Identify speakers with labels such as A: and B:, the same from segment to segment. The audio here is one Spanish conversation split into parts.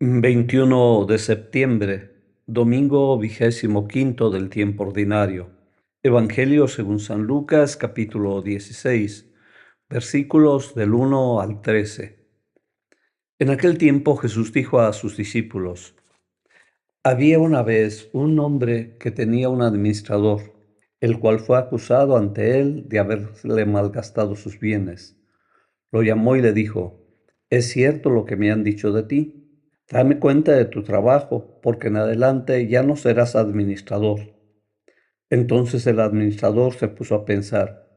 A: 21 de septiembre, domingo 25 del tiempo ordinario. Evangelio según San Lucas, capítulo 16, versículos del 1 al 13. En aquel tiempo Jesús dijo a sus discípulos: Había una vez un hombre que tenía un administrador, el cual fue acusado ante él de haberle malgastado sus bienes. Lo llamó y le dijo: ¿Es cierto lo que me han dicho de ti? Dame cuenta de tu trabajo, porque en adelante ya no serás administrador. Entonces el administrador se puso a pensar: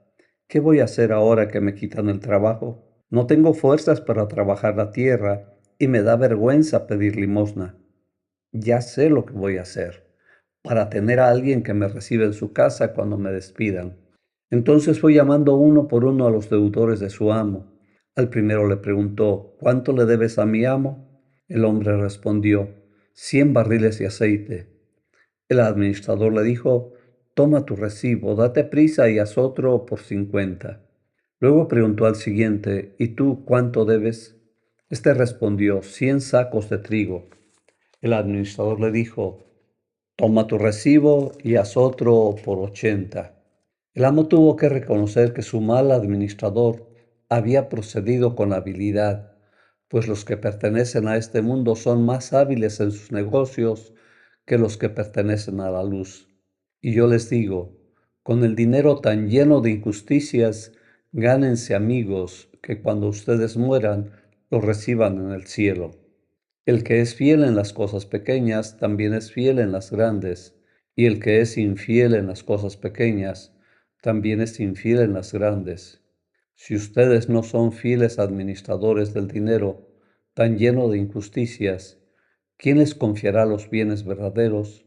A: ¿qué voy a hacer ahora que me quitan el trabajo? No tengo fuerzas para trabajar la tierra y me da vergüenza pedir limosna. Ya sé lo que voy a hacer para tener a alguien que me reciba en su casa cuando me despidan. Entonces fue llamando uno por uno a los deudores de su amo. Al primero le preguntó: ¿cuánto le debes a mi amo? El hombre respondió: 100 barriles de aceite. El administrador le dijo: toma tu recibo, date prisa y haz otro por 50. Luego preguntó al siguiente: ¿y tú cuánto debes? Este respondió: 100 sacos de trigo. El administrador le dijo: toma tu recibo y haz otro por 80. El amo tuvo que reconocer que su mal administrador había procedido con habilidad, pues los que pertenecen a este mundo son más hábiles en sus negocios que los que pertenecen a la luz. Y yo les digo, con el dinero tan lleno de injusticias, gánense amigos que cuando ustedes mueran los reciban en el cielo. El que es fiel en las cosas pequeñas, también es fiel en las grandes, y el que es infiel en las cosas pequeñas, también es infiel en las grandes. Si ustedes no son fieles administradores del dinero, tan lleno de injusticias, ¿quién les confiará los bienes verdaderos?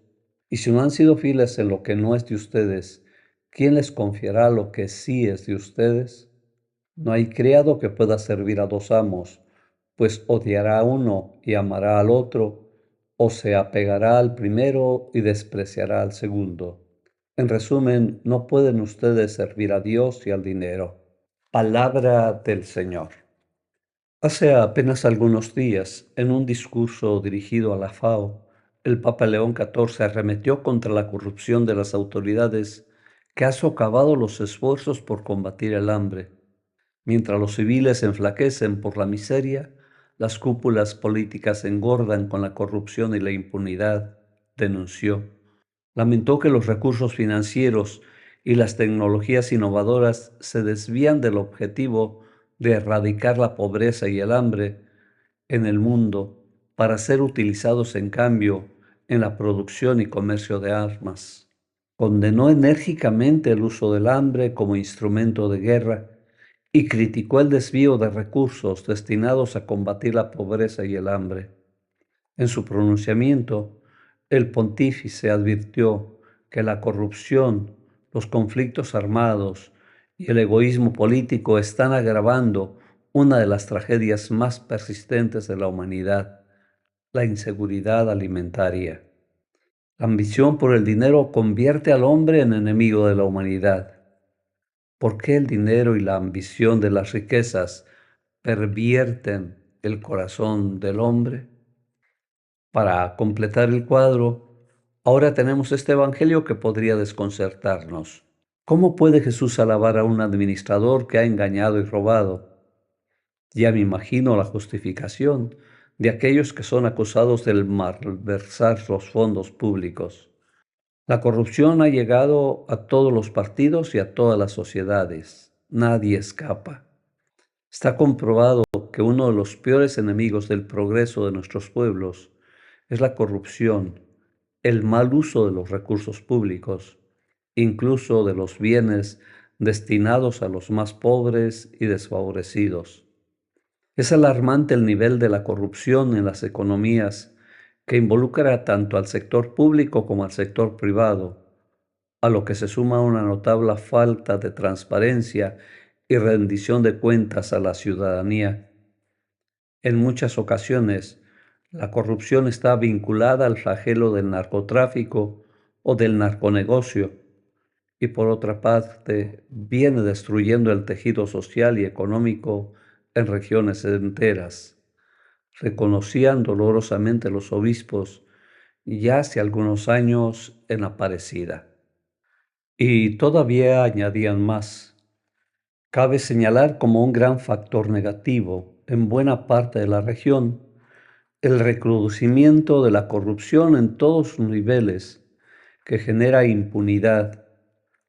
A: Y si no han sido fieles en lo que no es de ustedes, ¿quién les confiará lo que sí es de ustedes? No hay criado que pueda servir a dos amos, pues odiará a uno y amará al otro, o se apegará al primero y despreciará al segundo. En resumen, no pueden ustedes servir a Dios y al dinero. Palabra del Señor. Hace apenas algunos días, en un discurso dirigido a la FAO, el Papa León XIV arremetió contra la corrupción de las autoridades que ha socavado los esfuerzos por combatir el hambre. Mientras los civiles enflaquecen por la miseria, las cúpulas políticas engordan con la corrupción y la impunidad, denunció. Lamentó que los recursos financieros y las tecnologías innovadoras se desvían del objetivo de erradicar la pobreza y el hambre en el mundo para ser utilizados en cambio en la producción y comercio de armas. Condenó enérgicamente el uso del hambre como instrumento de guerra y criticó el desvío de recursos destinados a combatir la pobreza y el hambre. En su pronunciamiento, el pontífice advirtió que la corrupción, los conflictos armados y el egoísmo político están agravando una de las tragedias más persistentes de la humanidad: la inseguridad alimentaria. La ambición por el dinero convierte al hombre en enemigo de la humanidad. ¿Por qué el dinero y la ambición de las riquezas pervierten el corazón del hombre? Para completar el cuadro, ahora tenemos este evangelio que podría desconcertarnos. ¿Cómo puede Jesús alabar a un administrador que ha engañado y robado? Ya me imagino la justificación de aquellos que son acusados del malversar los fondos públicos. La corrupción ha llegado a todos los partidos y a todas las sociedades. Nadie escapa. Está comprobado que uno de los peores enemigos del progreso de nuestros pueblos es la corrupción, el mal uso de los recursos públicos, incluso de los bienes destinados a los más pobres y desfavorecidos. Es alarmante el nivel de la corrupción en las economías, que involucra tanto al sector público como al sector privado, a lo que se suma una notable falta de transparencia y rendición de cuentas a la ciudadanía. En muchas ocasiones, la corrupción está vinculada al flagelo del narcotráfico o del narconegocio, y por otra parte viene destruyendo el tejido social y económico en regiones enteras. reconocían dolorosamente los obispos ya hace algunos años en Aparecida. Y todavía añadían más. Cabe señalar como un gran factor negativo en buena parte de la región el recrudecimiento de la corrupción en todos sus niveles, que genera impunidad,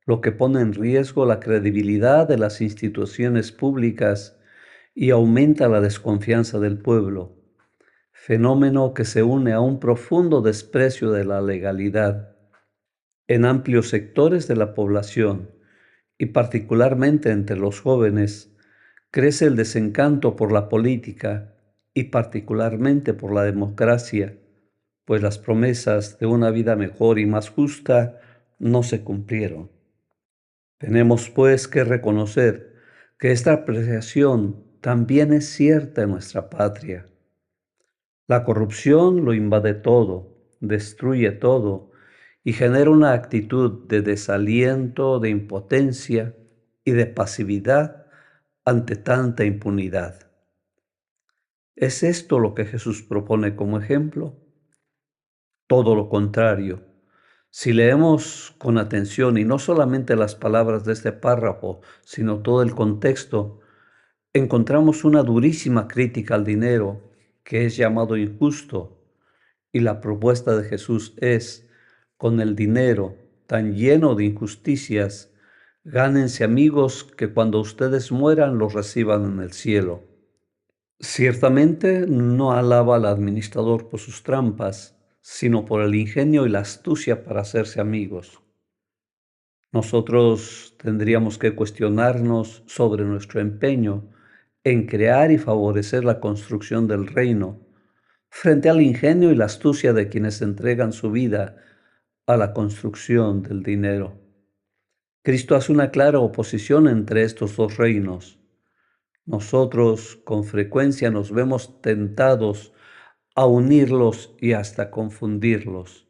A: lo que pone en riesgo la credibilidad de las instituciones públicas y aumenta la desconfianza del pueblo, fenómeno que se une a un profundo desprecio de la legalidad en amplios sectores de la población y particularmente entre los jóvenes. Crece el desencanto por la política y particularmente por la democracia, pues las promesas de una vida mejor y más justa no se cumplieron. Tenemos pues que reconocer que esta apreciación también es cierta en nuestra patria. La corrupción lo invade todo, destruye todo y genera una actitud de desaliento, de impotencia y de pasividad ante tanta impunidad. ¿Es esto lo que Jesús propone como ejemplo? Todo lo contrario. Si leemos con atención y no solamente las palabras de este párrafo, sino todo el contexto, encontramos una durísima crítica al dinero que es llamado injusto, y la propuesta de Jesús es: con el dinero tan lleno de injusticias, gánense amigos que cuando ustedes mueran los reciban en el cielo. Ciertamente no alaba al administrador por sus trampas, sino por el ingenio y la astucia para hacerse amigos. Nosotros tendríamos que cuestionarnos sobre nuestro empeño en crear y favorecer la construcción del reino, frente al ingenio y la astucia de quienes entregan su vida a la construcción del dinero. Cristo hace una clara oposición entre estos dos reinos. Nosotros con frecuencia nos vemos tentados a unirlos y hasta confundirlos.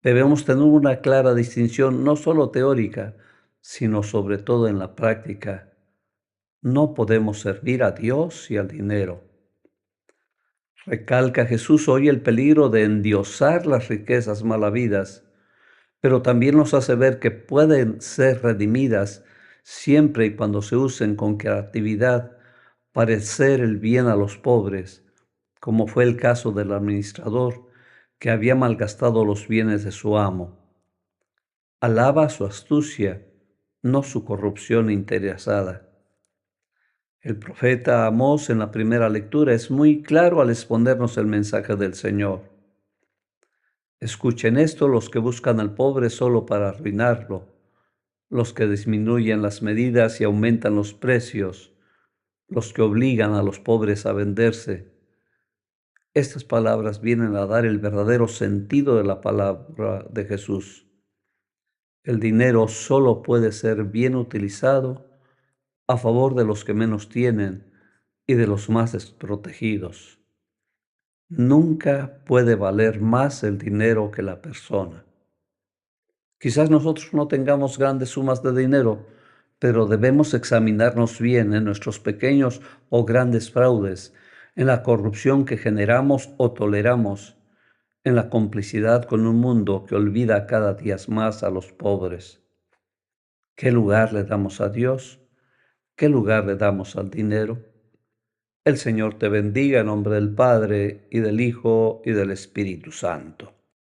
A: Debemos tener una clara distinción no solo teórica, sino sobre todo en la práctica. No podemos servir a Dios y al dinero. Recalca Jesús hoy el peligro de endiosar las riquezas mal habidas, pero también nos hace ver que pueden ser redimidas siempre y cuando se usen con creatividad para hacer el bien a los pobres, como fue el caso del administrador que había malgastado los bienes de su amo. Alaba su astucia, no su corrupción interesada. El profeta Amós en la primera lectura es muy claro al exponernos el mensaje del Señor. Escuchen esto los que buscan al pobre solo para arruinarlo, los que disminuyen las medidas y aumentan los precios, los que obligan a los pobres a venderse. Estas palabras vienen a dar el verdadero sentido de la palabra de Jesús. El dinero solo puede ser bien utilizado a favor de los que menos tienen y de los más desprotegidos. Nunca puede valer más el dinero que la persona. Quizás nosotros no tengamos grandes sumas de dinero, pero debemos examinarnos bien en nuestros pequeños o grandes fraudes, en la corrupción que generamos o toleramos, en la complicidad con un mundo que olvida cada día más a los pobres. ¿Qué lugar le damos a Dios? ¿Qué lugar le damos al dinero? El Señor te bendiga en nombre del Padre, y del Hijo, y del Espíritu Santo.